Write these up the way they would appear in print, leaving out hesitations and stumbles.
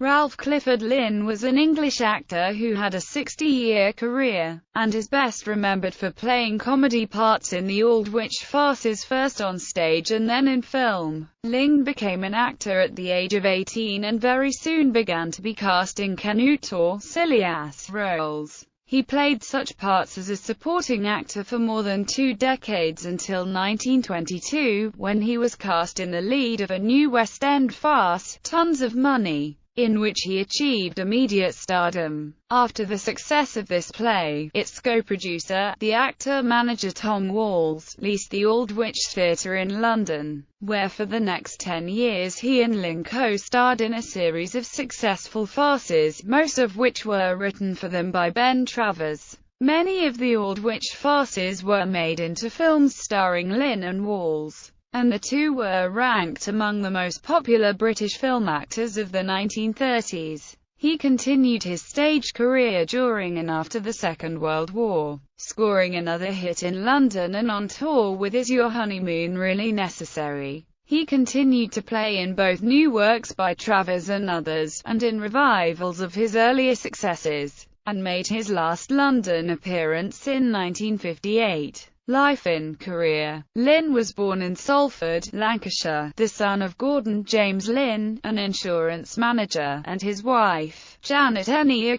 Ralph Clifford Lynn was an English actor who had a 60-year career, and is best remembered for playing comedy parts in the Aldwych farces, first on stage and then in film. Lynn became an actor at the age of 18 and very soon began to be cast in knut or silly-ass roles. He played such parts as a supporting actor for more than 2 decades until 1922, when he was cast in the lead of a new West End farce, Tons of Money, in which he achieved immediate stardom. After the success of this play, its co-producer, the actor-manager Tom Walls, leased the Aldwych Theatre in London, where for the next 10 years he and Lynn co-starred in a series of successful farces, most of which were written for them by Ben Travers. Many of the Aldwych farces were made into films starring Lynn and Walls, and the two were ranked among the most popular British film actors of the 1930s. He continued his stage career during and after the Second World War, scoring another hit in London and on tour with Is Your Honeymoon Really Necessary? He continued to play in both new works by Travers and others, and in revivals of his earlier successes, and made his last London appearance in 1958. Life and career. Lynn was born in Salford, Lancashire, the son of Gordon James Lynn, an insurance manager, and his wife, Janet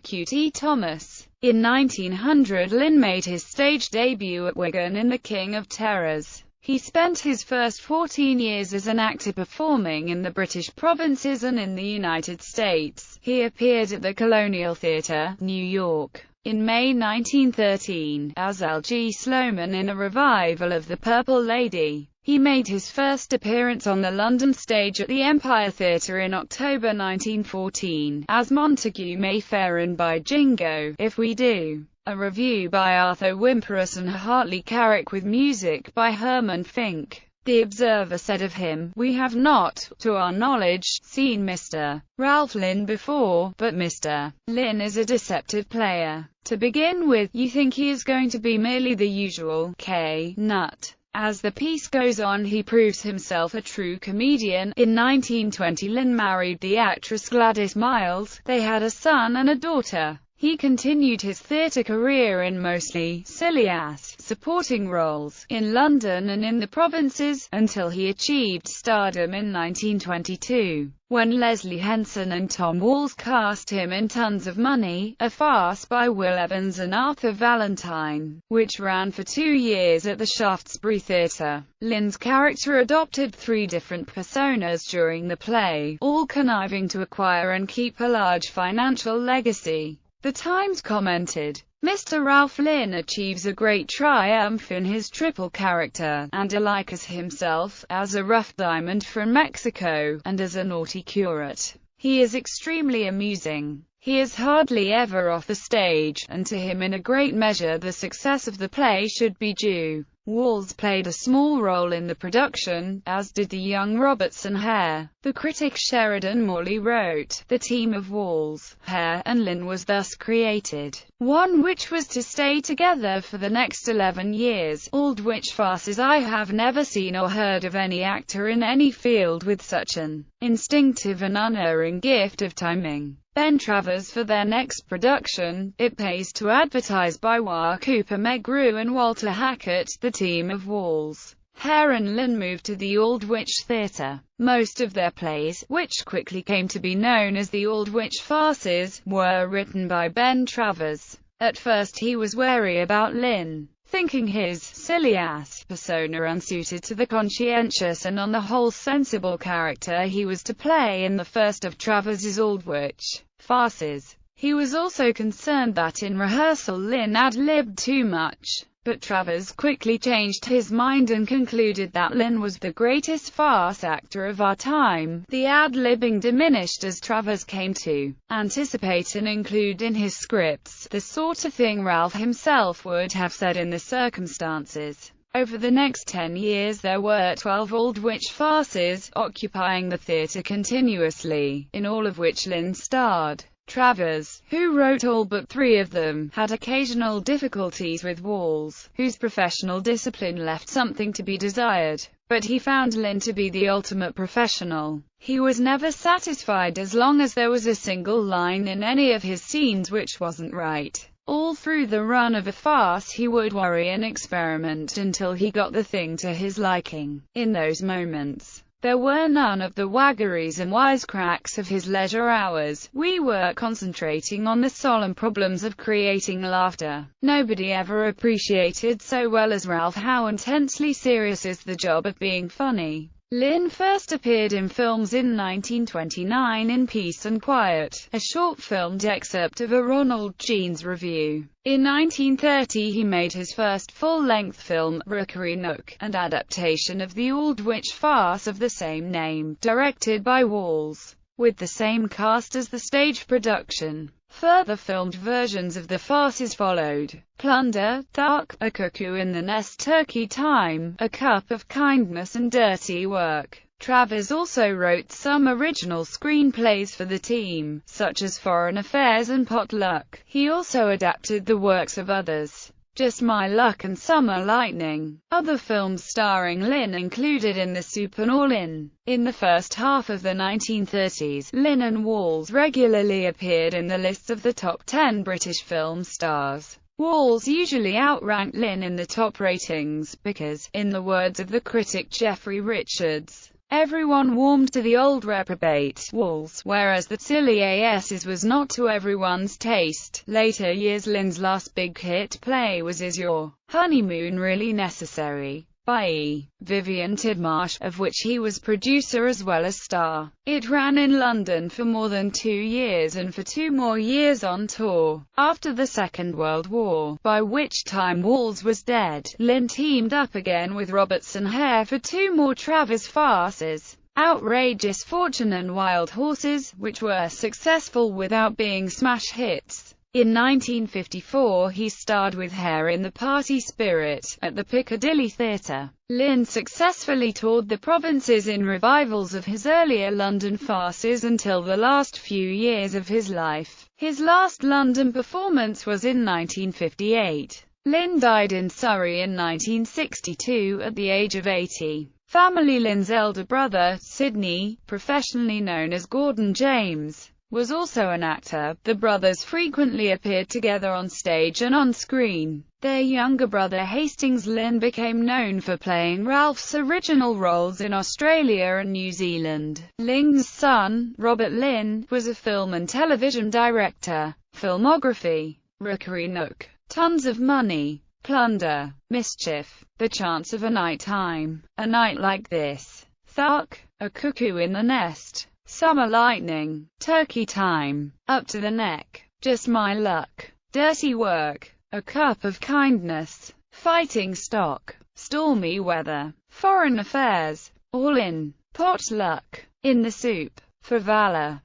Cutie Thomas. In 1900, Lynn made his stage debut at Wigan in The King of Terrors. He spent his first 14 years as an actor performing in the British provinces and in the United States. He appeared at the Colonial Theatre, New York, in May 1913, as L.G. Sloman in a revival of The Purple Lady. He made his first appearance on the London stage at the Empire Theatre in October 1914, as Montague Mayfair in By Jingo, If We Do. A review by Arthur Wimperis and Hartley Carrick with music by Herman Fink. The Observer said of him, "We have not, to our knowledge, seen Mr. Ralph Lynn before, but Mr. Lynn is a deceptive player. To begin with, you think he is going to be merely the usual knut. As the piece goes on, he proves himself a true comedian." In 1920, Lynn married the actress Gladys Miles. They had a son and a daughter. He continued his theatre career in mostly silly-ass supporting roles, in London and in the provinces, until he achieved stardom in 1922, when Leslie Henson and Tom Walls cast him in Tons of Money, a farce by Will Evans and Arthur Valentine, which ran for 2 years at the Shaftesbury Theatre. Lynn's character adopted 3 different personas during the play, all conniving to acquire and keep a large financial legacy. The Times commented, "Mr. Ralph Lynn achieves a great triumph in his triple character, and alike as himself, as a rough diamond from Mexico, and as a naughty curate. He is extremely amusing. He is hardly ever off the stage, and to him in a great measure the success of the play should be due." Walls played a small role in the production, as did the young Robertson Hare. The critic Sheridan Morley wrote, "The team of Walls, Hare, and Lynn was thus created, one which was to stay together for the next 11 years. Aldwych farces. I have never seen or heard of any actor in any field with such an instinctive and unerring gift of timing." Ben Travers. For their next production, It Pays to Advertise by Wah Cooper McGrew and Walter Hackett, the team of Walls, Hare and Lynn moved to the Aldwych Theatre. Most of their plays, which quickly came to be known as the Aldwych farces, were written by Ben Travers. At first he was wary about Lynn, thinking his silly-ass persona unsuited to the conscientious and on the whole sensible character he was to play in the first of Travers's Aldwych farces. He was also concerned that in rehearsal Lynn ad-libbed too much, but Travers quickly changed his mind and concluded that Lynn was the greatest farce actor of our time. The ad-libbing diminished as Travers came to anticipate and include in his scripts the sort of thing Ralph himself would have said in the circumstances. Over the next 10 years there were 12 Aldwych farces, occupying the theatre continuously, in all of which Lynn starred. Travers, who wrote all but 3 of them, had occasional difficulties with Walls, whose professional discipline left something to be desired. but he found Lynn to be the ultimate professional. He was never satisfied as long as there was a single line in any of his scenes which wasn't right. All through the run of a farce he would worry and experiment until he got the thing to his liking. In those moments, there were none of the waggeries and wisecracks of his leisure hours. We were concentrating on the solemn problems of creating laughter. Nobody ever appreciated so well as Ralph how intensely serious is the job of being funny. Lynn first appeared in films in 1929 in Peace and Quiet, a short-filmed excerpt of a Ronald Jeans review. In 1930 he made his first full-length film, Rookery Nook, an adaptation of the Aldwych farce of the same name, directed by Walls, with the same cast as the stage production. Further filmed versions of the farces followed: Plunder, Dark, A Cuckoo in the Nest, Turkey Time, A Cup of Kindness and Dirty Work. Travers also wrote some original screenplays for the team, such as Foreign Affairs and Potluck. He also adapted the works of others, Just My Luck and Summer Lightning. Other films starring Lynn included In the Soup and All In. In the first half of the 1930s, Lynn and Walls regularly appeared in the lists of the top 10 British film stars. Walls usually outranked Lynn in the top ratings, because, in the words of the critic Geoffrey Richards, everyone warmed to the old reprobate, Walls, whereas the silly asses was not to everyone's taste. Later years, Lynn's last big hit play was Is Your Honeymoon Really Necessary? By E. Vivian Tidmarsh, of which he was producer as well as star. It ran in London for more than 2 years and for 2 more years on tour. After the Second World War, by which time Walls was dead, Lynn teamed up again with Robertson Hare for 2 more Travers farces, Outrageous Fortune and Wild Horses, which were successful without being smash hits. In 1954 he starred with Hare in The Party Spirit, at the Piccadilly Theatre. Lynn successfully toured the provinces in revivals of his earlier London farces until the last few years of his life. His last London performance was in 1958. Lynn died in Surrey in 1962 at the age of 80. Family: Lynn's elder brother, Sidney, professionally known as Gordon James, was also an actor. The brothers frequently appeared together on stage and on screen. Their younger brother Hastings Lynn became known for playing Ralph's original roles in Australia and New Zealand. Lynn's son, Robert Lynn, was a film and television director. Filmography: Rookery Nook, Tons of Money, Plunder, Mischief, The Chance of a Night Time, A Night Like This, Thark, A Cuckoo in the Nest, Summer Lightning, Turkey Time, Up to the Neck, Just My Luck, Dirty Work, A Cup of Kindness, Fighting Stock, Stormy Weather, Foreign Affairs, All In, Potluck, In the Soup, For Valor.